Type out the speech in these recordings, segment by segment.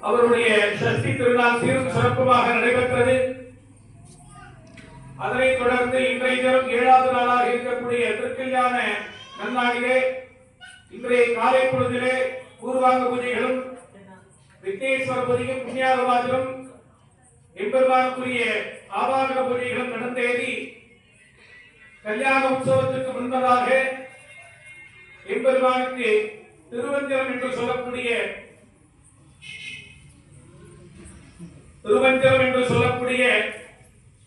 அவருடைய சஷ்டி திருநாள் சீரும் சிறப்புமாக நடைபெற்றது. அதனைத் தொடர்ந்து இன்றைய தினம் 7வது நாளாக இருக்கக்கூடிய திருக்கல்யாண நன்னாளிலே இன்றைய காலை பொழுதிலே பூர்வாங்க பூஜைகளும் விக்னேஸ்வர பூஜையும் புண்ணியாகவாசலும் எம்பெருமானுக்குரிய ஆவாகன பூஜைகளும் நடந்தேறி கல்யாண உற்சவத்துக்கு முன்பதாக எம்பெருமானுக்கு திருவஞ்சனம் என்று சொல்லக்கூடிய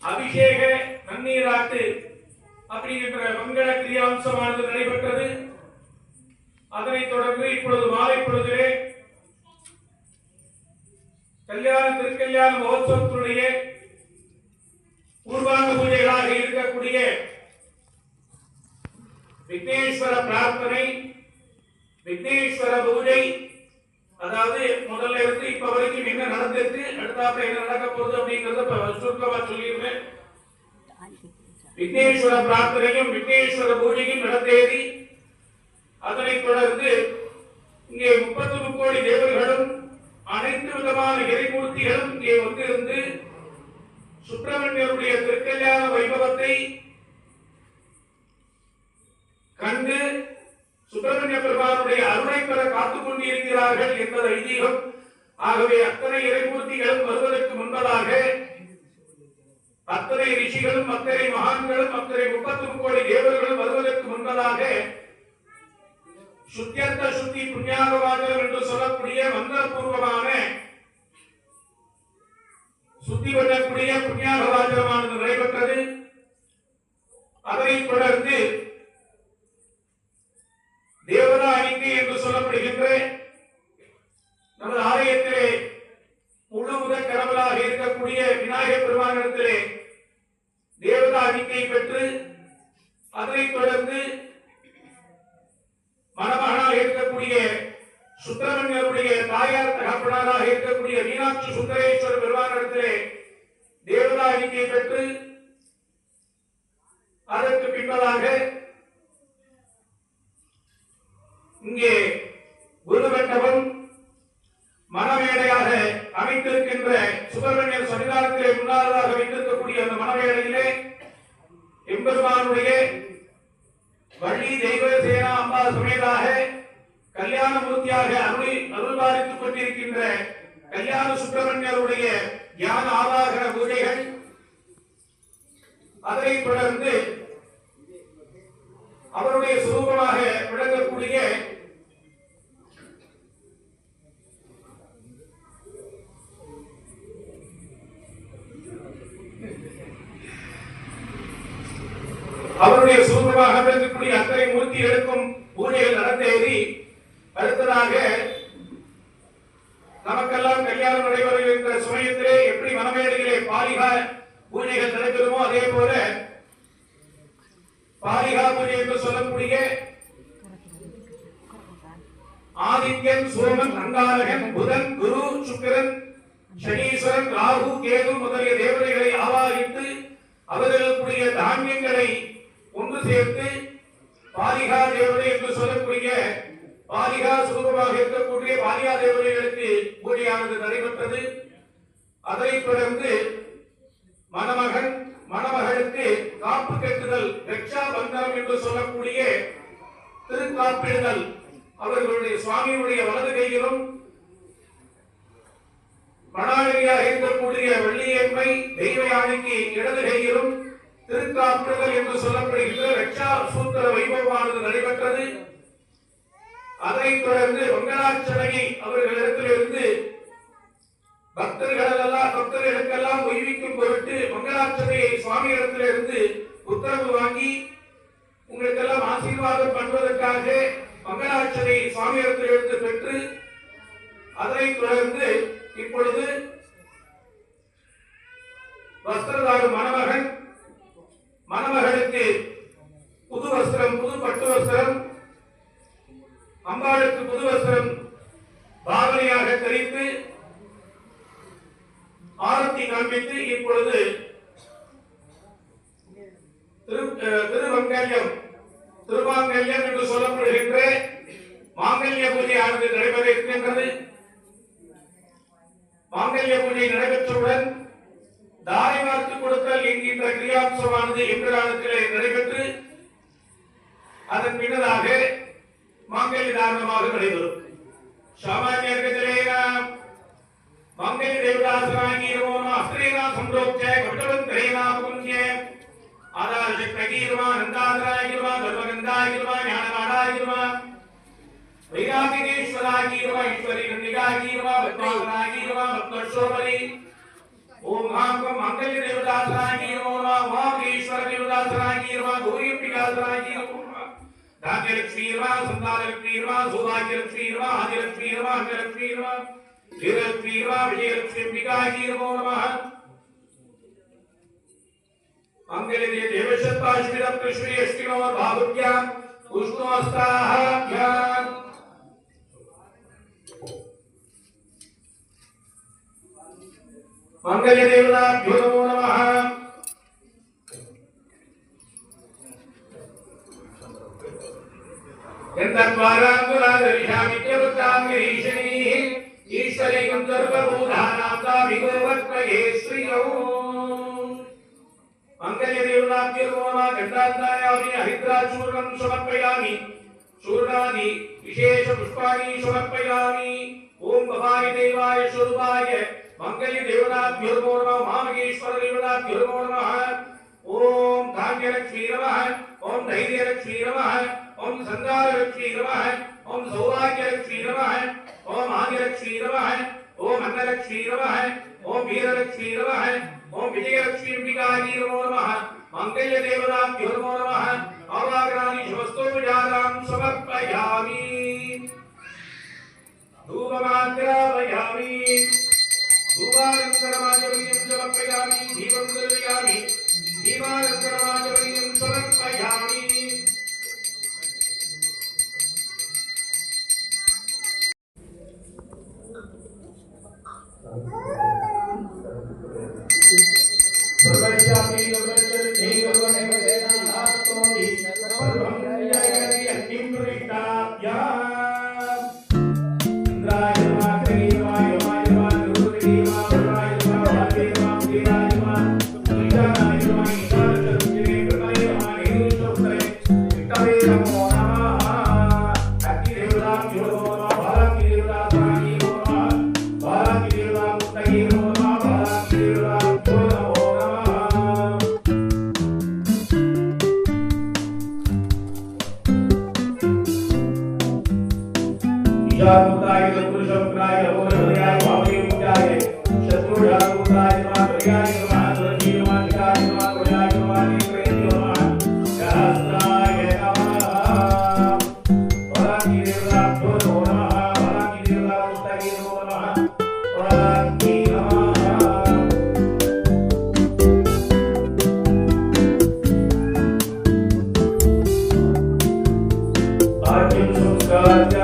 அபிஷேக நன்னீராட்டு அப்படிங்கிற மங்கள கிரியாம்சமானது நடைபெற்றது. அதனைத் தொடர்ந்து இப்பொழுது மாலை பொழுதிலே திருக்கல்யாண மகோத்சவத்தினுடைய பூர்வாங்க பூஜைகளாக இருக்கக்கூடிய விக்னேஸ்வர பிரார்த்தனை, விக்னேஸ்வர பூஜை, அதாவது முதல்ல இருந்து இப்ப வரைக்கும் என்ன நடந்திருக்கு, அடுத்தாப்புல என்ன நடக்க போகுது அப்படிங்கறத சுருக்கமா சொல்லிடுறேன். விக்னேஸ்வர பிரார்த்தனையும் விக்னேஸ்வர பூஜையும் நடந்தேறி அதனைத் தொடர்ந்து இங்கே 33 கோடி தேவர்களும் அனைத்து விதமான இறைமூர்த்திகளும் இங்கே வந்திருந்து சுப்பிரமணியருடைய திருக்கல்யாண வைபவத்தை கண்டு சுப்பிரமணிய பெருமானுடைய அருளை பெற காத்துக் கொண்டிருக்கிறார்கள் என்பது ஐதீகம். ஆகவே அத்தனை இறைமூர்த்திகளும் வருவதற்கு முன்பதாக அத்தனை ரிஷிகளும் அத்தனை மகான்களும் அத்தனை 33 கோடி தேவர்களும் வருவதற்கு முன்பதாக சுத்தியர்த்த சுத்தி புண்ணியாகவாசலம் என்று சொல்லக்கூடிய மந்திரபூர்வமான சுத்தி பண்ணக்கூடிய புண்ணியாகவாசலமானது நடைபெற்றது. அதனைத் தொடர்ந்து தேவதா அணிக்கை என்று சொல்லப்படுகின்ற நமது ஆலயத்திலே முழு முதல் கடவுளாக இருக்கக்கூடிய விநாயகர் பெருமானிடத்திலே தேவதா அணிக்கை பெற்று அதனைத் தொடர்ந்து மணமகனாக இருக்கக்கூடிய சுப்பிரமணியருடைய தாயார் தகப்பனாராக இருக்கக்கூடிய மீனாட்சி சுந்தரேஸ்வர பெருமானிடத்திலே தேவதா அணிக்கை பெற்று அதற்கு பின்பதாக இங்கே குருமண்டபம் மணமேடையாக அமைத்திருக்கின்ற சுப்பிரமணியர் சன்னிதானத்திலே முன்னாளராக வைத்திருக்கக்கூடிய அந்த மணமேடையிலே எம்பெருமானுடைய வள்ளி தெய்வ சேனா அம்பா சமேதாக கல்யாண மூர்த்தியாக அருள்பாலித்துக் கொண்டிருக்கின்ற கல்யாண சுப்பிரமணியருடைய ஞான ஆவாகன பூஜைகள், அதனைத் தொடர்ந்து அவருடைய சுரூபமாக விளங்கக்கூடிய அத்தனை மூர்த்திகளுக்கும் பூஜைகள் நடந்தேறி அடுத்ததாக நமக்கெல்லாம் கல்யாணம் நடைபெறுகின்ற சமயத்திலே எப்படி மணமேடையிலே பாலிகா பூஜைகள் நடைபெறுமோ அதே போல பாலிகா பூஜை என்று சொல்லக்கூடிய ஆதித்யன், சோமன், அங்காரகன், புதன், குரு, சுக்கிரன், சனீஸ்வரன், ராகு, கேது முதலிய தேவதைகளை ஆவாகித்து அவர்களுக்குரிய தானியங்களை ஒன்று சேர்த்து பாலிகா தேவதை என்று சொல்லக்கூடிய பாலிகா சுரூபமாக இருக்கக்கூடிய பாலிகா தேவதைகளுக்கு பூஜையானது நடைபெற்றது. அதைத் தொடர்ந்து மணமகன் மணமகளுக்கு காப்பு கட்டுதல், ரக்ஷா பந்தனம் என்று சொல்லக்கூடிய திருக்காப்பிடுதல், அவர்களுடைய சுவாமியுடைய வலது கையிலும் மணாளியாக இருக்கக்கூடிய வெள்ளியம்மை தெய்வ யானைக்கு இடது கையிலும் திருக்காப்பிடுதல் என்று சொல்லப்படுகின்ற ரக்ஷா சூத்திர வைபவமானது நடைபெற்றது. அதைத் தொடர்ந்து மங்களாச்சனையை அவர்களிடத்திலிருந்து பக்தர்களுக்கெல்லாம் உய்விக்கும் பொருட்டு மங்களாச்சனையை சுவாமியிடத்திலிருந்து உத்தரவு வாங்கி உங்களுக்கெல்லாம் ஆசீர்வாதம் பண்ணுவதற்காக மங்களாச்சனையை சுவாமியிடத்திலிருந்து பெற்று அதைத் தொடர்ந்து இப்பொழுது வஸ்திரதாரும் மணமகன் மணமகளுக்கு புது வஸ்திரம், புது பட்டு வஸ்திரம், அம்பாளுக்கு புது வஸ்திரம் பாவனையாக தரித்து ஆரத்தி காண்பித்து இப்பொழுது திருமங்கல்யம் என்று சொல்லப்படுகின்ற மாங்கல்ய பூஜையானது நடைபெற இருக்கின்றது. மாங்கல்ய பூஜை நடைபெற்றவுடன் தாரை வார்த்து கொடுத்தல் என்கின்ற கிரியாம்சமானது எம்பிரானத்திலே நடைபெற்று அதன் பின்னதாக மாங்கல்ய தாரணமாக நடைபெறும். சாமானியர்களே மாங்கல்ய தேவதாசனாகி அஸ்திரேனா சம்ரோக்ய கட்டவந்தரேனா புண்ணிய ஆதாரசக்தகீர்வா நந்தாதராகிர்வா தர்மகந்தாகிர்வா ஞானநாடாகிர்வா வைராகிகேஸ்வராகிர்வா ஈஸ்வரி நந்திகாகிர்வா பத்மாவராகிர்வா பத்மஸ்வரி ஓம் மாங்கம் மங்கல்ய தேவதாசனாகிர்வா வாகீஸ்வர தேவதாசனாகிர்வா கௌரியம்பிகாசனாகிர்வா தான்யலக்ஷ்மீர்வா சந்தானலக்ஷ்மீர்வா சௌபாகியலக்ஷ்மீர்வா ஆதிலக்ஷ்மீர்வா அங்கலக்ஷ்மீர்வா வீரலக்ஷ்மீர்வா விஜயலக்ஷ்மீம்பிகாகிர்வோ நமः मंगले देवशताश्विरं कृष्णे अष्टिनो भावुक्यां उष्णोस्ताहाभ्यां मंगले देवताभ्यो नमो नमः यन्तद्वाराङ्गुलादर्शामित्यवताङ्गीशनी ईश्वरी गन्धर्वभूधानां विगोवत्मये श्रियौ मंगल्य देवताभ्यो गंधान्तायामि हरिद्राचूर्णं समर्पयामि चूर्णादि विशेष पुष्पाणि समर्पयामि ओम भवाय देवाय स्वरूपाय मंगल्य देवताभ्यो नमः महामहेश्वर देवताभ्यो नमः ओम धान्यलक्ष्मी नमः ओम धैर्यलक्ष्मी नमः ओम संगारलक्ष्मी नमः ओम सौभाग्यलक्ष्मी नमः ओम आदिलक्ष्मी नमः ओम अन्नलक्ष्मी नमः ओम वीरलक्ष्मी नमः ओम विजयलक्ष्मीम्बिकायै नमो नमः मंगल्य देवताभ्यो नमो नमः आवाहनानि शुभस्तोपचारां समर्पयामि धूपमाग्रापयामि धूपानन्तरमाचमनीयं समर्पयामि दीपं दर्शयामि दीपानन्तरमाचमनीयं समर्पयामि सर्वज्ञाति सर्वज्ञ देववने वदेना नातोनि सर्वं जयति अग्निमृताभ्या इंद्राय मातृवाय वायुवाय गुरुदेवाय वाय भागेवाय वीराय ईशानाय ईशानचरुजे कृतये मानेशोत्रे विष्णवे नमो नमः अग्निदेवताभ्यो नमः भारतीदेवताभ्यो नमः भारतीदेवतामुक्तये नमः भारतीदेवताभ्यो नमः जागुताय पुरुषोत्तराय अवोरयाय भावयुक्ताय शत्रुजागुताय मातृयाय नमः तुलसीमाय नमः तुलयाय नमः नेत्रेय नमः सहस्राय नमः वराकीदेवताभ्यो नमः वराकीदेवतामुक्तये नमो नमः वराकी नमः आज्ञं संस्कार्य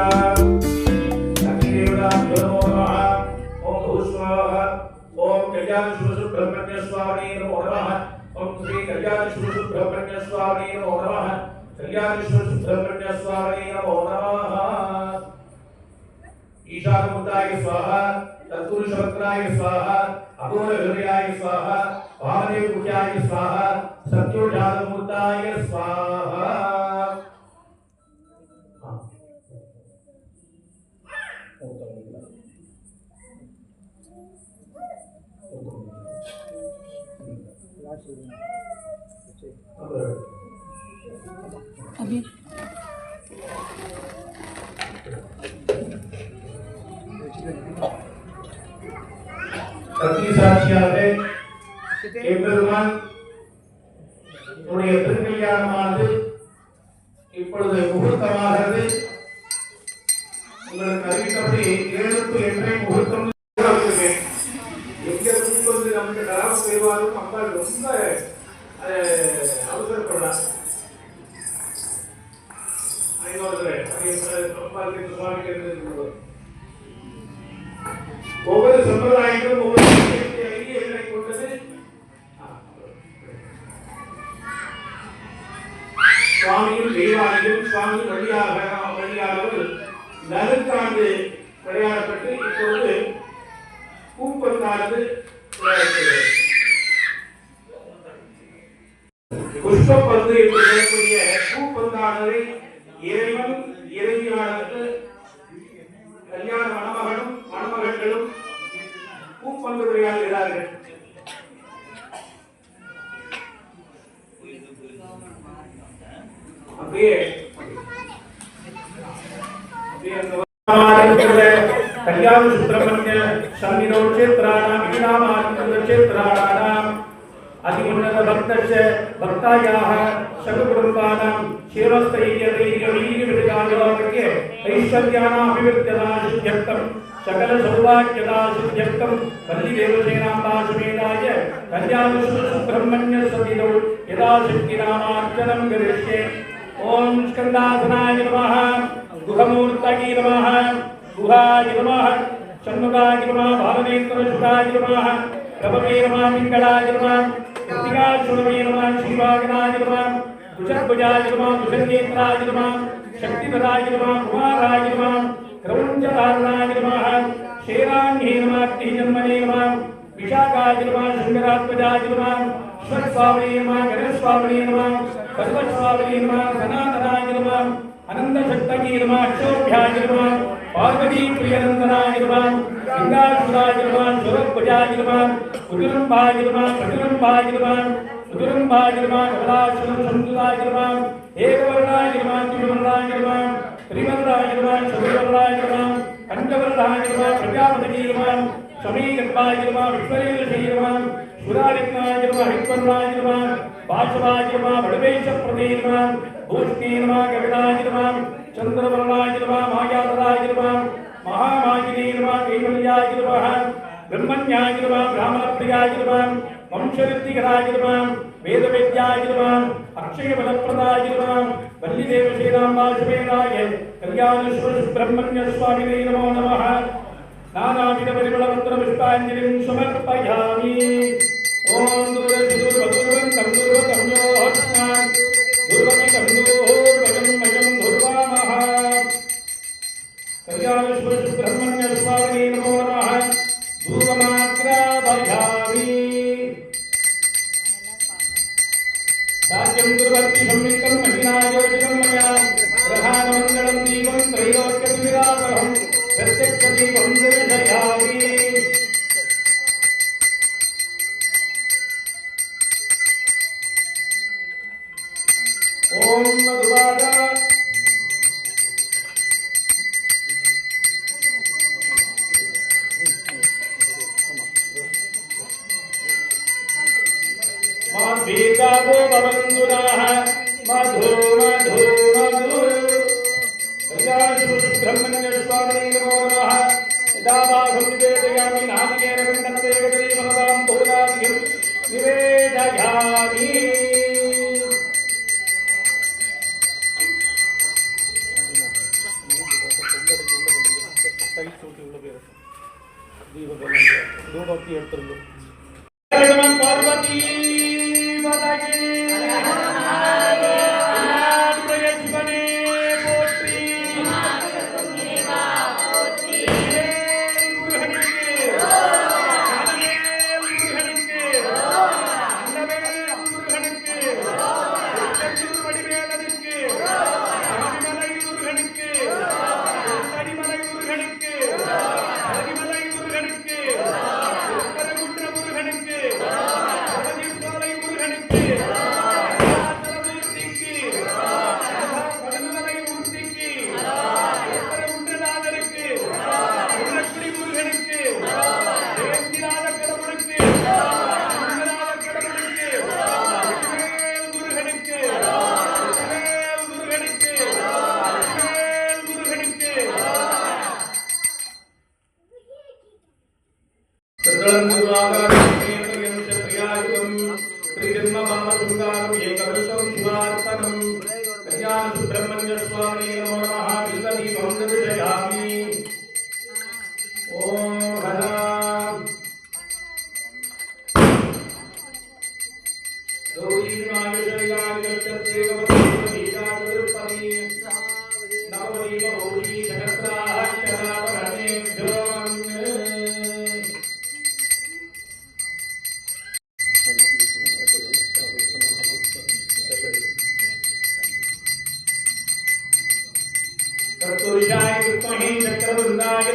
ओम कल्याण सुब्रह्मण्य स्वामी नमो नमः ओम श्री कल्याण सुब्रह्मण्य स्वामी नमो नमः कल्याण सुब्रह्मण्य स्वामी नमो नमः ईशानमुद्राय स्वाहा तत्पुरुषवक्त्राय स्वाहा अघोरहृदयाय स्वाहा वामदेवपूज्याय स्वाहा सत्योजातमूर्ताय स्वाहा अभी சாட்சியாக எம்பெருமான் உடைய திருக்கல்யாணமானது இப்பொழுது முகூர்த்தமாகிறது. உங்களுக்கு அறிவித்தபடி 7 முகூர்த்தம் எங்க வந்து நமக்கு தராம பெறுவாரும் மக்கள் ரொம்ப அவசரப்படலாம். ஒவ்வொரு சம்பிரதாயங்களும் ஒவ்வொரு ஐடியங்களை கொண்டது. சுவாமியும் தெய்வானையும் சுவாமி வழியாளர்கள் நடுத்தாண்டு விளையாடப்பட்டு இப்போது பூப்பந்தாண்டு விளையாடுகிறது. புஷ்பப்பந்து என்று சொல்லக்கூடிய பூப்பந்தானதை இறைவன் இறைவியாளருக்கு கல்யாண மணமகனும் மணமகன்களும் பூப்பந்து விளையாடுகிறார்கள். அப்படியே कल्याण सुब्रह्मण्य सन्निधौ क्षेत्राणां ईनामार्ग क्षेत्राणां अतिउन्नत भक्तस्य भक्तायाः सर्वकुटुम्बानां सेवस्तैर्यधैर्यवीर्यविजयायोगस्य ऐश्वर्याणाम् अभिवृद्ध्यर्थं सकल सौभाग्यदासिद्ध्यर्थं वल्लीदेवसेनाम्बा समेताय कल्याण सुब्रह्मण्य सन्निधौ यथाशक्तिनामार्चनं करिष्ये। ओम स्कंदासनाय नमः, गुहमूर्तये नमः, गुहाय नमः, षण्मुखाय नमः, भावनेत्रसुताय नमः, प्रभवे नमः, पिंगलाय नमः, कृत्तिकासुरवे नमः, श्रीवागनाय नमः, कुशभुजाय नमः, कुशनेत्राय नमः, शक्तिधराय नमः, कुमाराय नमः, क्रौञ्चधारणाय नमः, शेराण्ये नमः, अग्निजन्मने नमः, विशाखाय नमः, शृंगरात्मजाय नमः, स्वस्वामिने नमः, गणेशस्वामिने नमः, सर्वस्वामिने नमः, सनातनाय नमः, अनंतशक्तये नमः, अक्षोभ्याय नमः, पार्वती प्रियनंदनाय नमः, गंगासुराय नमः, सुरभुजाय नमः, उदुरंभाय नमः, प्रचुरंभाय नमः, उदुरंभाय नमः, कमलासुरं संतुलाय नमः, एकवर्णाय नमः, त्रिवर्णाय नमः, त्रिवर्णाय नमः, चतुर्वर्णाय नमः, पंचवर्णाय नमः, प्रजापतये नमः, समीकल्पाय नमः, विश्वरेशये नमः, सुरारिक्ताय नमः, हरिवर्णाय नमः, वासवाय नमः, वडवेशप्रदे नमः, भूष्णे नमः, कविताय नमः, चंद्रवर्णाय नमः, मायाधराय नमः, महामायिने नमः, कैवल्याय नमः, ब्रह्मण्याय नमः, ब्राह्मणप्रियाय नमः, वंशवृद्धिकराय नमः, वेदवेद्याय नमः, अक्षयबलप्रदाय नमः, वल्लीदेवसेनाम्बा समेताय कल्याण सुब्रह्मण्य स्वामिने नमो नमः। नानाविधपरिमलमन्त्रपुष्पाञ्जलिं समर्पयामि। ओम दूरदूरवदूरवन्तं दूरवतं योऽस्मान् दूरवतं दूरवजं वजं दूर्वामः। कल्याण सुब्रह्मण्य स्वामिने नमो नमः। धूपमाग्रापयामि। राज्यं दुर्वर्ति संयुक्तं महिनायोजितं मया प्रधानमङ्गलं दीपं त्रैलोक्यविरापरम् प्रत्यक्षदीपं दर्शयामि। ओम मधुवादा माधीतावो भवन्तुनाः मधु मधु मधु। कल्याण सुब्रह्मण्य स्वामिने नमो नमः। यदावाहं निवेदयामि नारिकेल कण्डनदेवगरी मनदां भूलादिं निवेदयामि। पार्वती माता की शिवने पोत्री कल्याण सुब्रह्मण्य स्वामिने नमो नमः। बिल्वदीपं दर्शयामि। ओम हरा गौरीमायुषयानि गच्छते गवती नवदीप भौरी सहस्रा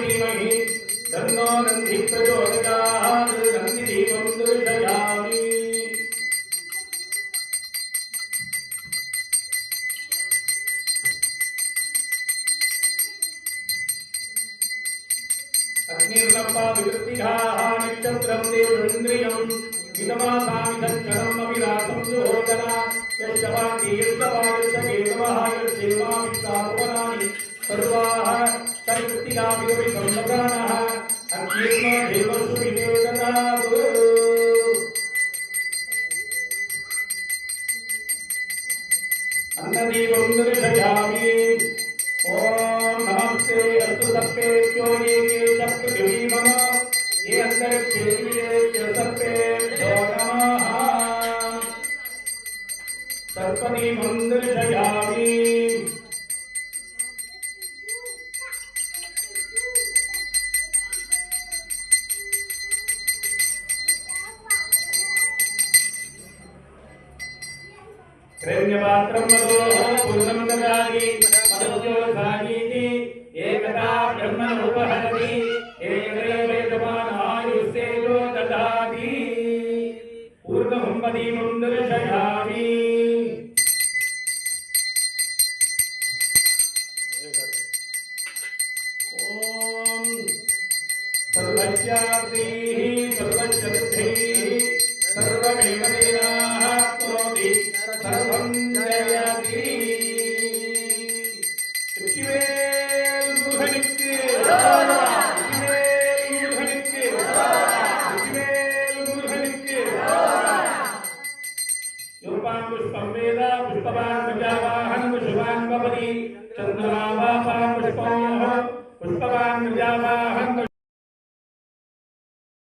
धीमहि तन्नो नन्दी प्रचोदयात् नन्दी दीपं दर्शयामि अग्निर्लम्बा विवृत्तिघाः नक्षत्रं देवेन्द्रियं विदमासामि सञ्चरम् अभिलाषं सुहोदना यश्चवाति यश्चवायश्चकेतवः यश्चेवामिष्टापनानि सर्वाः तद्वृत्तिघा विदविसंसदानः अग्निर्नो देवस्तु विवेदनात् अन्नदीपं दर्शयामि ॐ नमस्ते अस्तु सर्पेभ्यो ये पृथिवी मम ये अन्तरिक्षेभ्यो सर्पेभ्यो नमः सर्पदीपं दर्शयामि हिरण्यपात्रं मदोः पूर्णं ददाति मदोद्योधानीति एकदा ब्रह्मणोपहरति एकदेवेदमानायुस्तेजो ददाति पूर्णं पदीमं दर्शयामि ॐ सर्वस्यार्थैः सर्वशक्तिः सर्वमेवदेनाः करोति सर्वं जयति வெற்றிவேல் முருகனுக்கு வெற்றிவேல் முருகனுக்கு வெற்றிவேல் முருகனுக்கு யோபான் புஷ்பம் வேத புஷ்பவான் பிரஜாவாஹன் புஷ்பவான் பவதி சந்திரமாவாபான் புஷ்பம் புஷ்பவான் பிரஜாவான்